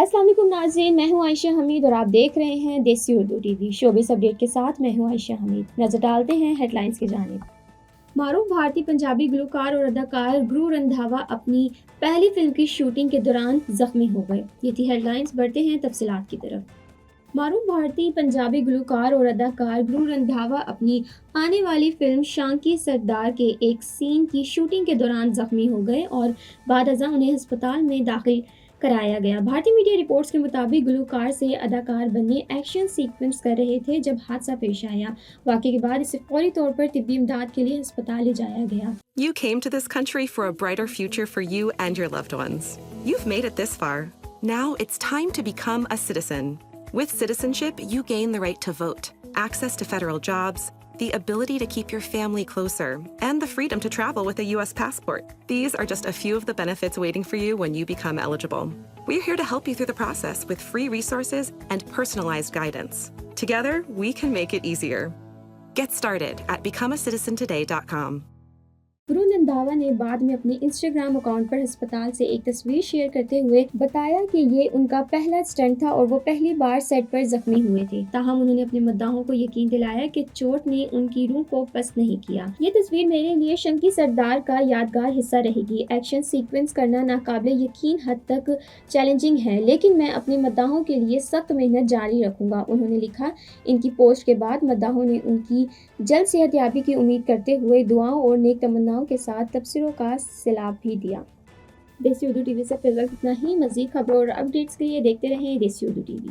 अस्सलाम वालेकुम नाज़रीन, मैं हूँ आयशा हमीद और आप देख रहे हैं देसी उर्दू टीवी। शोबिज़ अपडेट के साथ मैं हूँ आयशा हमीद। नज़र डालते हैं हेडलाइंस की जानिब। मारूफ भारतीय पंजाबी गुलकार और अदाकार गुरु रंधावा अपनी पहली फिल्म की शूटिंग के दौरान जख्मी हो गए। ये थी हेडलाइंस, बढ़ते हैं तफसीलात की तरफ। मारूफ भारतीय पंजाबी गुलकार और अदाकार गुरु रंधावा अपनी आने वाली फिल्म शांकी सरदार के एक सीन की शूटिंग के दौरान जख्मी हो गए और बाद अज़ा उन्हें अस्पताल में दाखिल कराया गया। भारतीय मीडिया रिपोर्ट्स के मुताबिक गुलकार से अदाकार बनने एक्शन सीक्वेंस कर रहे थे जब हादसा पेश आया। वाक़े के बाद इसे फौरी तौर पर तिब्बी इमदाद के लिए अस्पताल ले जाया गया। You came to this country for a brighter future for you and your loved ones. You've made it this far. Now it's time to become a citizen. With citizenship, you gain the right to vote, access to federal jobs, the ability to keep your family closer, and the freedom to travel with a U.S. passport. These are just a few of the benefits waiting for you when you become eligible. We're here to help you through the process with free resources and personalized guidance. Together, we can make it easier. Get started at becomeacitizentoday.com. Guru Randhawa ने बाद में अपने Instagram account पर अस्पताल से एक तस्वीर share करते हुए बताया कि ये उनका पहला स्टंट था और वो पहली बार सेट पर जख्मी हुए थे। ताहम उन्होंने अपने मद्दाहों को यकीन दिलाया कि चोट ने उनकी रूह को पस्त नहीं किया। ये तस्वीर मेरे लिए शंकी सरदार का यादगार हिस्सा रहेगी। एक्शन सीक्वेंस करना नाकाबिले यकीन हद तक चैलेंजिंग है, लेकिन मैं अपने मद्दाहों के लिए सख्त मेहनत जारी रखूंगा, उन्होंने लिखा। इनकी पोस्ट के बाद मद्दाहों ने उनकी जल्द सेहतयाबी की उम्मीद करते हुए दुआओं और नेक तमन्नाओं के साथ तबसरों का सिलाब भी दिया। देसी उर्दू टीवी से फिलहाल इतना ही। मज़ीद खबरों और अपडेट्स के लिए देखते रहें देसी उर्दू टीवी।